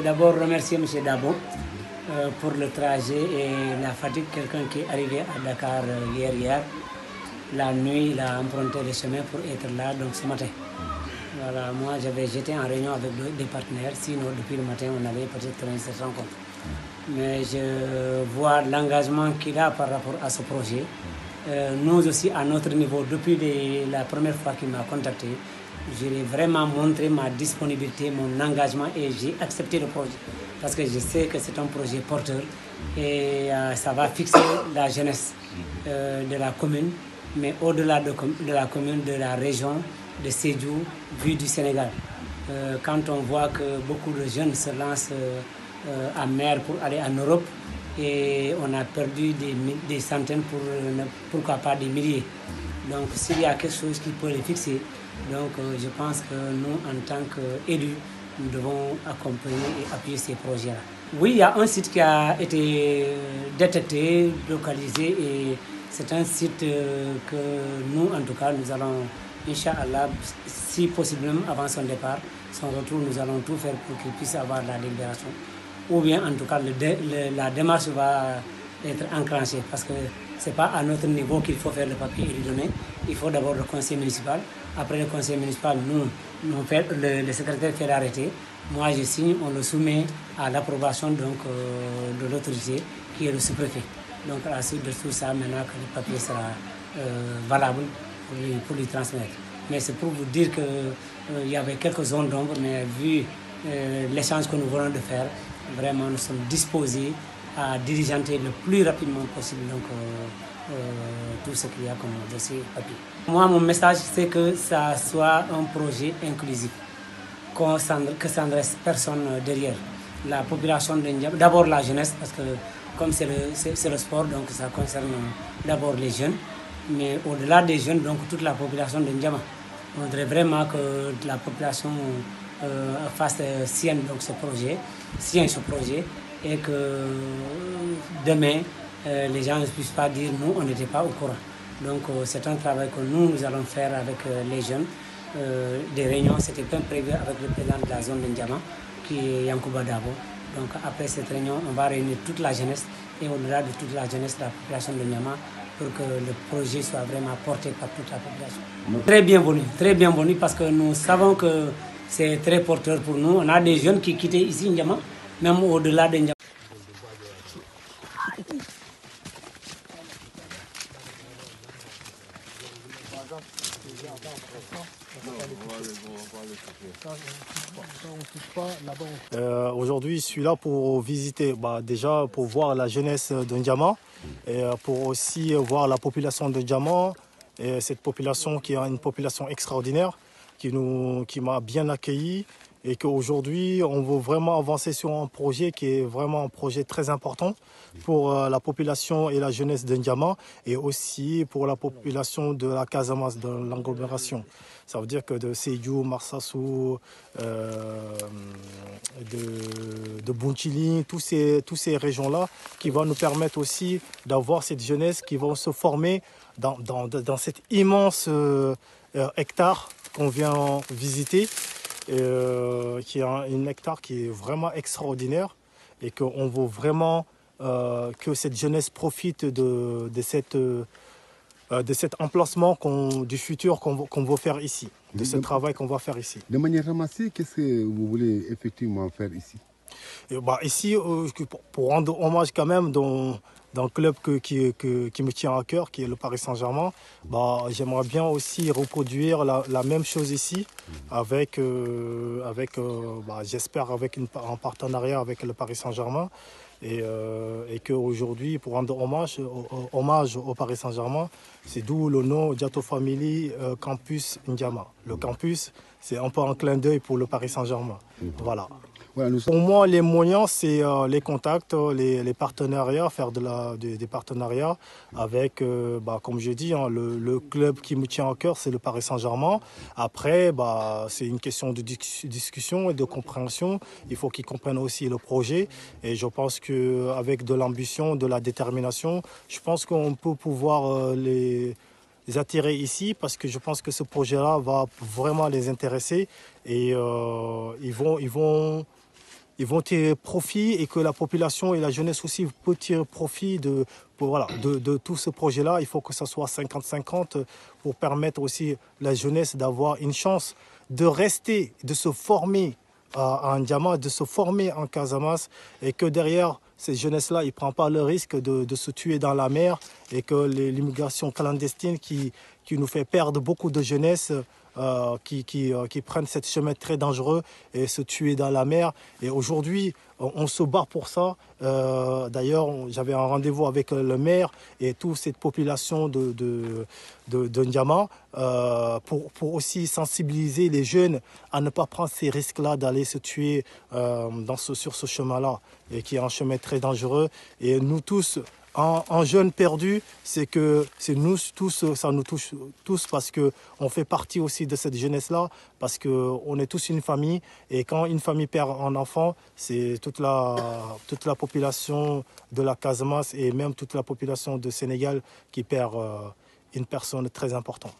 d'abord remercier M. Dabo pour le trajet et la fatigue. Quelqu'un qui est arrivé à Dakar hier, la nuit, il a emprunté le chemin pour être là, donc ce matin. Voilà, moi j'étais en réunion avec des partenaires, sinon depuis le matin on avait peut-être trouvé cette rencontre. Mais je vois l'engagement qu'il a par rapport à ce projet. Nous aussi, à notre niveau, depuis la première fois qu'il m'a contacté, j'ai vraiment montré ma disponibilité, mon engagement et j'ai accepté le projet. Parce que je sais que c'est un projet porteur et ça va fixer la jeunesse de la commune, mais au-delà de la commune, de la région, de Sédhiou, vu du Sénégal. Quand on voit que beaucoup de jeunes se lancent en mer pour aller en Europe, et on a perdu des centaines, pourquoi pas des milliers. Donc s'il y a quelque chose qui peut les fixer, donc je pense que nous, en tant qu'élus, nous devons accompagner et appuyer ces projets-là. Oui, il y a un site qui a été détecté, localisé, et c'est un site que nous, en tout cas, nous allons, Inch'Allah, si possiblement avant son départ, son retour, nous allons tout faire pour qu'il puisse avoir la libération. Ou bien, en tout cas, la démarche va être enclenchée parce que ce n'est pas à notre niveau qu'il faut faire le papier et lui donner. Il faut d'abord le conseil municipal. Après le conseil municipal, le secrétaire fait l'arrêté. Moi, je signe, on le soumet à l'approbation de l'autorité qui est le sous-préfet. Donc, à la suite de tout ça, maintenant que le papier sera valable pour lui transmettre. Mais c'est pour vous dire qu'il y avait quelques zones d'ombre, mais vu l'échange que nous venons de faire, vraiment, nous sommes disposés à diligenter le plus rapidement possible tout ce qu'il y a comme dossier papier. Moi, mon message, c'est que ça soit un projet inclusif, que ça ne reste personne derrière. La population de N'Djamena, d'abord la jeunesse, parce que comme c'est le sport, donc ça concerne d'abord les jeunes, mais au-delà des jeunes, donc toute la population de N'Djamena. On voudrait vraiment que la population fasse sienne donc ce projet, et que demain, les gens ne puissent pas dire nous, on n'était pas au courant. Donc c'est un travail que nous allons faire avec les jeunes. Des réunions, c'était bien prévu avec le président de la zone de N'Djamena, qui est Yankouba Dabo. Donc après cette réunion, on va réunir toute la jeunesse et au-delà de toute la jeunesse, la population de N'Djamena, pour que le projet soit vraiment porté par toute la population. Très bienvenu parce que nous savons que c'est très porteur pour nous. On a des jeunes qui quittent ici N'Djamena, même au-delà de N'Djamena. Aujourd'hui, je suis là pour visiter, déjà pour voir la jeunesse de N'Djamena et pour aussi voir la population de N'Djamena. Et cette population qui est une population extraordinaire, qui m'a bien accueilli et qu'aujourd'hui, on veut vraiment avancer sur un projet qui est vraiment un projet très important pour la population et la jeunesse de N'Djamena et aussi pour la population de la Casamance, de l'agglomération. Ça veut dire que de Sédhiou, Marsassoum, de Bounkiling, tous ces régions-là qui vont nous permettre aussi d'avoir cette jeunesse qui va se former dans cet immense hectare qu'on vient visiter, qui est un hectare qui est vraiment extraordinaire et qu'on veut vraiment que cette jeunesse profite de cet emplacement du futur qu'on veut faire ici, de ce travail qu'on va faire ici. De manière ramassée, qu'est-ce que vous voulez effectivement faire ici? Ici, pour rendre hommage quand même dans un club qui me tient à cœur, qui est le Paris Saint-Germain, j'aimerais bien aussi reproduire la même chose ici, j'espère avec un partenariat avec le Paris Saint-Germain. Et qu'aujourd'hui, pour rendre hommage au Paris Saint-Germain, c'est d'où le nom Diato Family Campus N'Djamena. Le campus, c'est un peu un clin d'œil pour le Paris Saint-Germain. Voilà. Pour moi, les moyens, c'est les contacts, les partenariats, faire des partenariats avec, comme je dis, le club qui me tient à cœur, c'est le Paris Saint-Germain. Après, c'est une question de discussion et de compréhension. Il faut qu'ils comprennent aussi le projet. Et je pense qu'avec de l'ambition, de la détermination, je pense qu'on peut pouvoir les attirer ici parce que je pense que ce projet-là va vraiment les intéresser et ils vont ils vont tirer profit et que la population et la jeunesse aussi peut tirer profit de tout ce projet-là. Il faut que ça soit 50-50 pour permettre aussi à la jeunesse d'avoir une chance de rester, de se former en N'Djamena, de se former en Casamance et que derrière ces jeunesses-là, ils ne prennent pas le risque de se tuer dans la mer et que l'immigration clandestine qui nous fait perdre beaucoup de jeunesse qui prennent ce chemin très dangereux et se tuer dans la mer. Et aujourd'hui, on se bat pour ça. D'ailleurs, j'avais un rendez-vous avec le maire et toute cette population de N'Djamena pour aussi sensibiliser les jeunes à ne pas prendre ces risques-là d'aller se tuer sur ce chemin-là, et qui est un chemin très dangereux. Et nous tous, en jeunes perdus, c'est nous tous, ça nous touche tous parce qu'on fait partie aussi de cette jeunesse-là, parce qu'on est tous une famille. Et quand une famille perd un enfant, c'est toute la population de la Casamance et même toute la population de Sénégal qui perd une personne très importante.